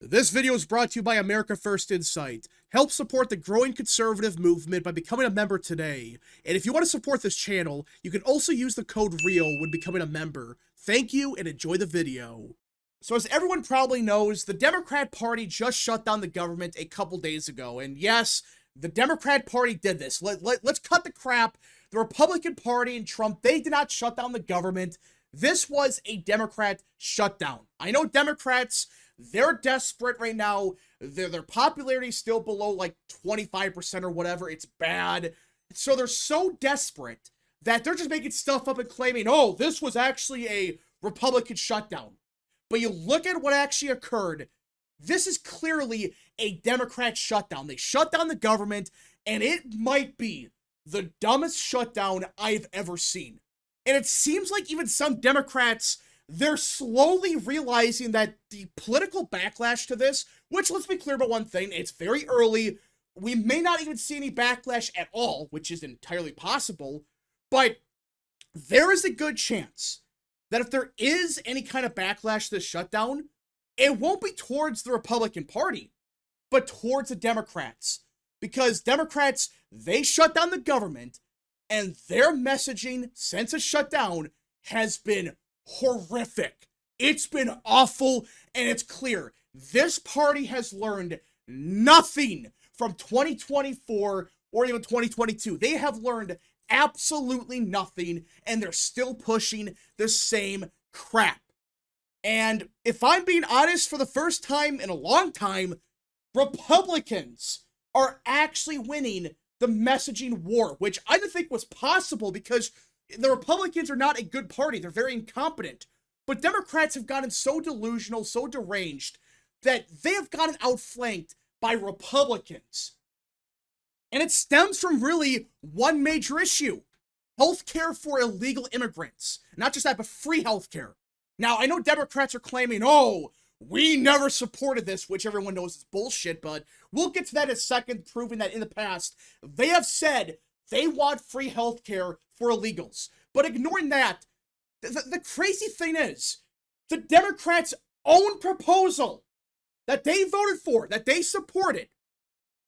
This video is brought to you by America First Insight. Help support the growing conservative movement by becoming a member today. And if you want to support this channel, you can also use the code REAL when becoming a member. Thank you and enjoy the video. So as everyone probably knows, the Democrat Party just shut down the government a couple days ago. And yes, the Democrat Party did this. Let's cut the crap. The Republican Party and Trump, they did not shut down the government. This was a Democrat shutdown. I know Democrats, they're desperate right now. Their popularity is still below like 25% or whatever. It's bad. So they're so desperate that they're just making stuff up and claiming, oh, this was actually a Republican shutdown. But you look at what actually occurred. This is clearly a Democrat shutdown. They shut down the government, and it might be the dumbest shutdown I've ever seen. And it seems like even some Democrats, they're slowly realizing that the political backlash to this, which let's be clear about one thing, it's very early. We may not even see any backlash at all, which is entirely possible, but there is a good chance that if there is any kind of backlash to this shutdown, it won't be towards the Republican Party, but towards the Democrats. Because Democrats, they shut down the government, and their messaging since it's shut down has been horrific. It's been awful, and it's clear. This party has learned nothing from 2024 or even 2022. They have learned absolutely nothing, and they're still pushing the same crap. And if I'm being honest, for the first time in a long time, Republicans are actually winning the messaging war, which I didn't think was possible because the Republicans are not a good party. They're very incompetent. But Democrats have gotten so delusional, so deranged, that they have gotten outflanked by Republicans. And it stems from really one major issue: healthcare for illegal immigrants. Not just that, but free healthcare. Now, I know Democrats are claiming, oh, we never supported this, which everyone knows is bullshit, but we'll get to that in a second, proving that in the past, they have said they want free healthcare for illegals. But ignoring that, the crazy thing is, the Democrats' own proposal that they voted for, that they supported,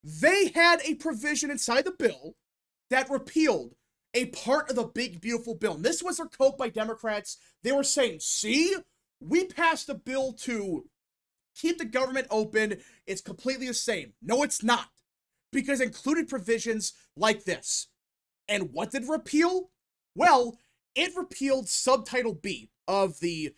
they had a provision inside the bill that repealed a part of the big, beautiful bill. And this was their quote by Democrats. They were saying, see, we passed a bill to keep the government open. It's completely the same. No, it's not. Because it included provisions like this. And what did it repeal? Well, it repealed subtitle B of the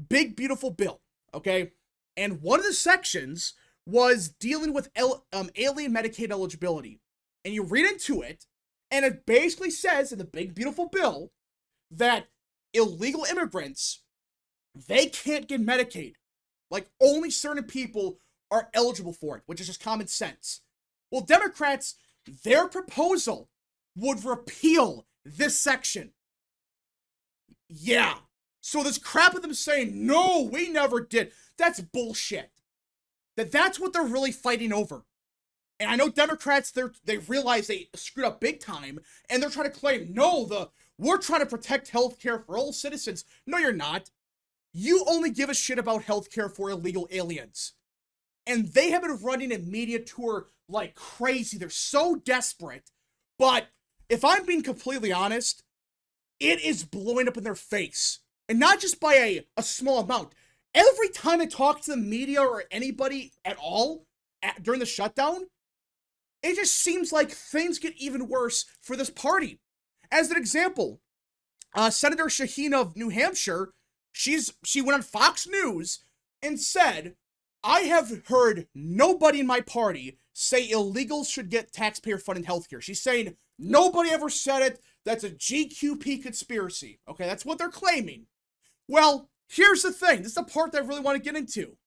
big, beautiful bill. Okay? And one of the sections was dealing with alien Medicaid eligibility. And you read into it, and it basically says in the big, beautiful bill that illegal immigrants, they can't get Medicaid. Like, only certain people are eligible for it, which is just common sense. Well, Democrats, their proposal would repeal this section. Yeah. So this crap of them saying, no, we never did, that's bullshit. That's what they're really fighting over. And I know Democrats, they realize they screwed up big time, and they're trying to claim, no, we're trying to protect healthcare for all citizens. No, you're not. You only give a shit about healthcare for illegal aliens. And they have been running a media tour like crazy. They're so desperate. But if I'm being completely honest, it is blowing up in their face. And not just by a small amount. Every time I talk to the media or anybody at all during the shutdown, it just seems like things get even worse for this party. As an example, Senator Shaheen of New Hampshire, she went on Fox News and said, I have heard nobody in my party say illegals should get taxpayer-funded healthcare. She's saying nobody ever said it. That's a GQP conspiracy. Okay, that's what they're claiming. Well, here's the thing. This is the part that I really want to get into.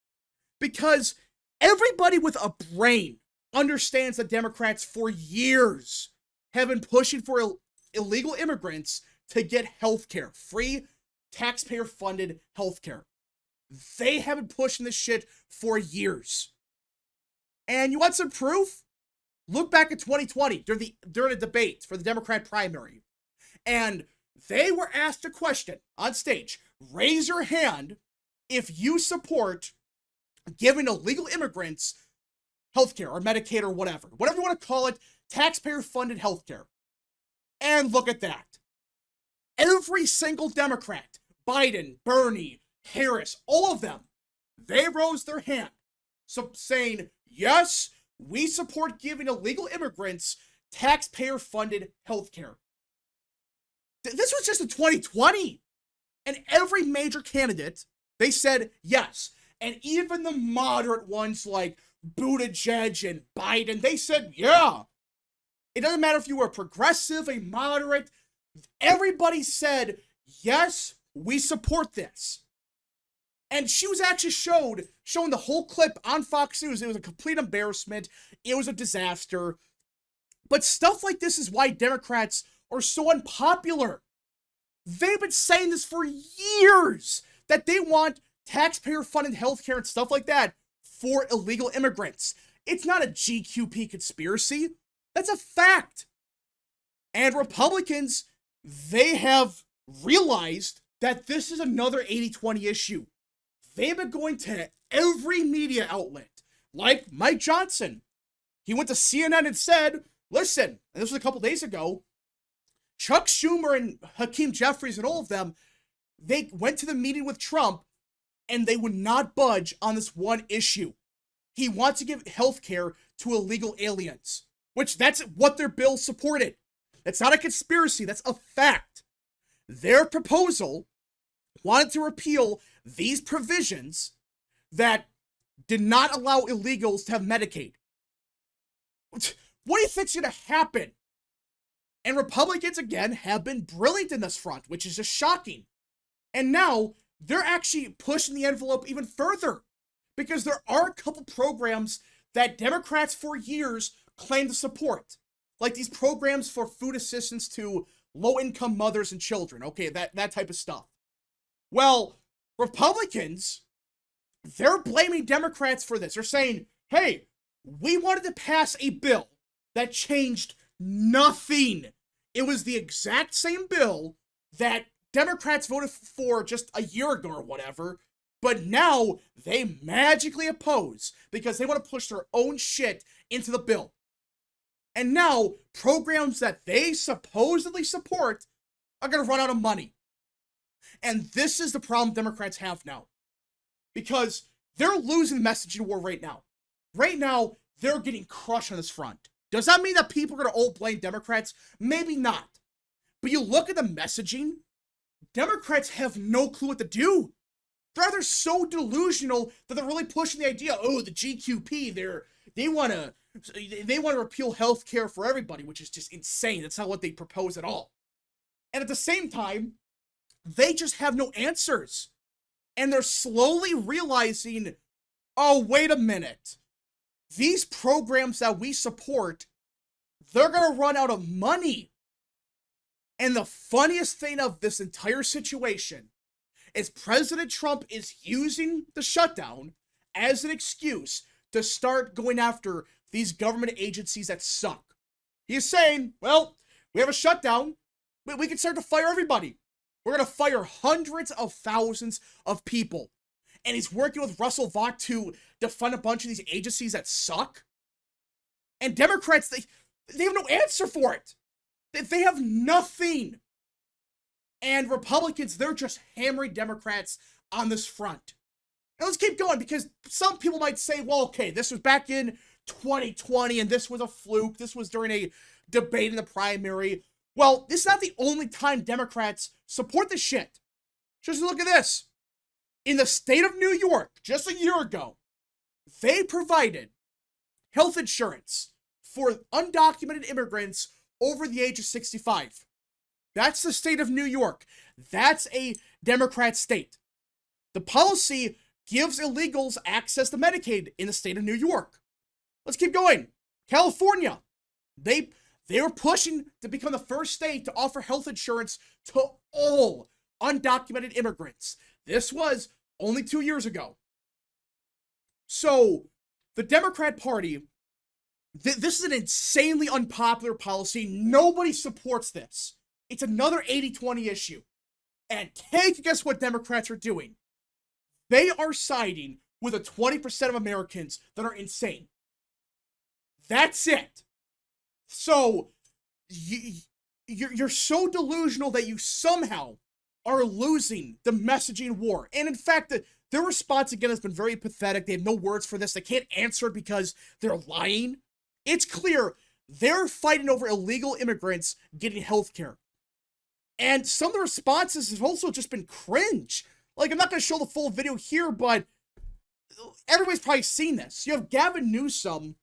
Because everybody with a brain understands that Democrats for years have been pushing for illegal immigrants to get healthcare, free taxpayer-funded healthcare. They have been pushing this shit for years. And you want some proof? Look back at 2020 during a debate for the Democrat primary. And they were asked a question on stage. Raise your hand if you support giving illegal immigrants healthcare or Medicaid or whatever you want to call it, taxpayer-funded healthcare. And look at that. Every single Democrat, Biden, Bernie, Harris, all of them, they rose their hand, so saying, yes, we support giving illegal immigrants taxpayer-funded healthcare. This was just in 2020. And every major candidate, they said yes. And even the moderate ones like Buttigieg and Biden, they said, yeah. It doesn't matter if you were a progressive, a moderate. Everybody said, yes, we support this. And she was actually showing the whole clip on Fox News. It was a complete embarrassment. It was a disaster. But stuff like this is why Democrats are so unpopular. They've been saying this for years, that they want taxpayer-funded healthcare and stuff like that for illegal immigrants. It's not a GQP conspiracy. That's a fact. And Republicans, they have realized that this is another 80-20 issue. They've been going to every media outlet, like Mike Johnson. He went to CNN and said, listen, and this was a couple days ago, Chuck Schumer and Hakeem Jeffries and all of them, they went to the meeting with Trump and they would not budge on this one issue. He wants to give health care to illegal aliens, which that's what their bill supported. That's not a conspiracy, that's a fact. Their proposal wanted to repeal these provisions that did not allow illegals to have Medicaid. What do you think's gonna happen? And Republicans, again, have been brilliant in this front, which is just shocking. And now, they're actually pushing the envelope even further. Because there are a couple programs that Democrats for years claim to support. Like these programs for food assistance to low-income mothers and children. Okay, that type of stuff. Well, Republicans, they're blaming Democrats for this. They're saying, hey, we wanted to pass a bill that changed nothing. It was the exact same bill that Democrats voted for just a year ago or whatever, but now they magically oppose because they want to push their own shit into the bill. And now, programs that they supposedly support are going to run out of money. And this is the problem Democrats have now. Because they're losing the messaging war right now. Right now, they're getting crushed on this front. Does that mean that people are going to all blame Democrats? Maybe not. But you look at the messaging, Democrats have no clue what to do. They're either so delusional that they're really pushing the idea, oh, the GQP, they want to repeal health care for everybody, which is just insane. That's not what they propose at all. And at the same time, they just have no answers. And they're slowly realizing, oh, wait a minute. These programs that we support, they're going to run out of money. And the funniest thing of this entire situation is President Trump is using the shutdown as an excuse to start going after these government agencies that suck. He's saying, well, we have a shutdown, but we can start to fire everybody. We're going to fire hundreds of thousands of people. And he's working with Russell Vought to defund a bunch of these agencies that suck. And Democrats, they have no answer for it. They have nothing. And Republicans, they're just hammering Democrats on this front. And let's keep going, because some people might say, well, okay, this was back in 2020 and this was a fluke. This was during a debate in the primary. Well, this is not the only time Democrats support this shit. Just look at this. In the state of New York, just a year ago, they provided health insurance for undocumented immigrants over the age of 65. That's the state of New York. That's a Democrat state. The policy gives illegals access to Medicaid in the state of New York. Let's keep going. California. They were pushing to become the first state to offer health insurance to all undocumented immigrants. This was only 2 years ago. So, the Democrat Party, this is an insanely unpopular policy. Nobody supports this. It's another 80-20 issue. And take a guess what Democrats are doing. They are siding with a 20% of Americans that are insane. That's it. So, you're so delusional that you somehow are losing the messaging war. And in fact, their response again has been very pathetic. They have no words for this. They can't answer it because they're lying. It's clear they're fighting over illegal immigrants getting health care. And some of the responses have also just been cringe. Like, I'm not going to show the full video here, but everybody's probably seen this. You have Gavin Newsom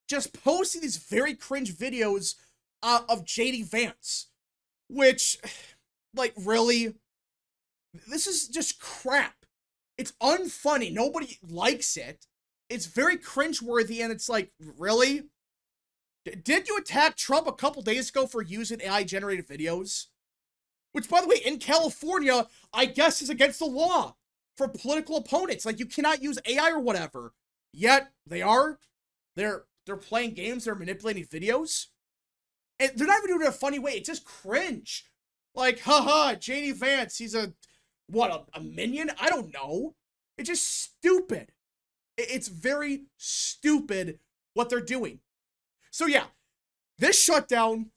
just posting these very cringe videos of JD Vance, which, like, really? This is just crap. It's unfunny. Nobody likes it. It's very cringeworthy, and it's like, really? Did you attack Trump a couple days ago for using AI-generated videos? Which, by the way, in California, I guess is against the law for political opponents. Like, you cannot use AI or whatever. Yet, they are. They're playing games. They're manipulating videos. And they're not even doing it in a funny way. It's just cringe. Like, haha, JD Vance, he's a minion? I don't know. It's just stupid. It's very stupid what they're doing. So yeah, this shutdown,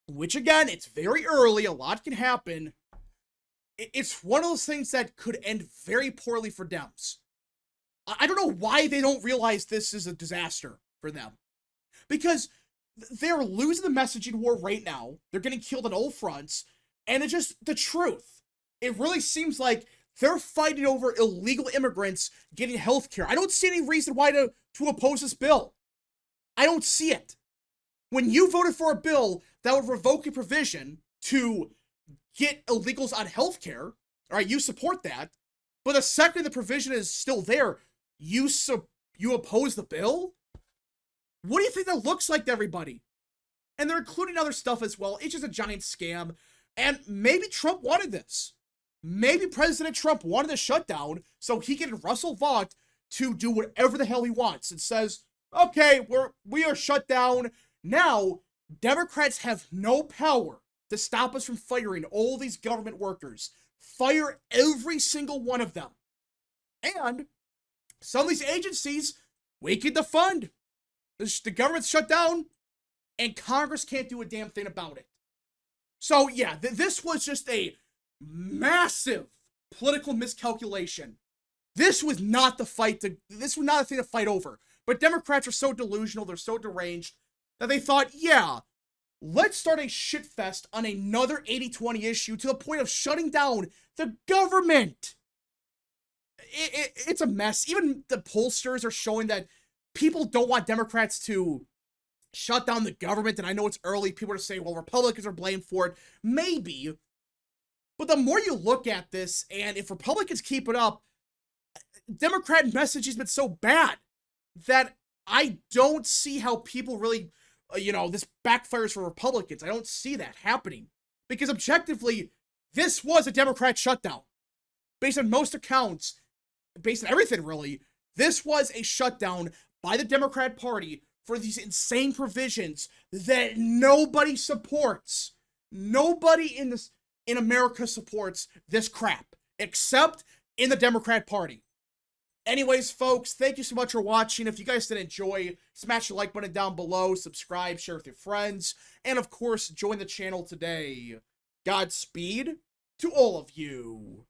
which again, it's very early, a lot can happen. It's one of those things that could end very poorly for Dems. I don't know why they don't realize this is a disaster for them. Because they're losing the messaging war right now. They're getting killed on all fronts. And it's just the truth. It really seems like they're fighting over illegal immigrants getting health care. I don't see any reason why to oppose this bill. I don't see it. When you voted for a bill that would revoke a provision to get illegals on health care, all right, you support that. But the second the provision is still there, you oppose the bill? What do you think that looks like to everybody? And they're including other stuff as well. It's just a giant scam. And maybe Trump wanted this. Maybe President Trump wanted a shutdown so he can Russell Vought to do whatever the hell he wants and says, okay, we are shut down. Now, Democrats have no power to stop us from firing all these government workers. Fire every single one of them. And some of these agencies, we can defund. The government's shut down, and Congress can't do a damn thing about it. So yeah, this was just a massive political miscalculation. This was not the this was not a thing to fight over. But Democrats are so delusional, they're so deranged, that they thought, yeah, let's start a shitfest on another 80-20 issue to the point of shutting down the government. It's a mess. Even the pollsters are showing that people don't want Democrats to shut down the government. And I know it's early. People are saying, well, Republicans are blamed for it. Maybe. But the more you look at this, and if Republicans keep it up, Democrat messaging has been so bad that I don't see how people really, this backfires for Republicans. I don't see that happening. Because objectively, this was a Democrat shutdown. Based on most accounts, based on everything really, this was a shutdown by the Democrat Party for these insane provisions that nobody supports. Nobody in America supports this crap, except in the Democrat Party. Anyways, folks, thank you so much for watching. If you guys did enjoy, smash the like button down below, subscribe, share with your friends, and of course, join the channel today. Godspeed to all of you.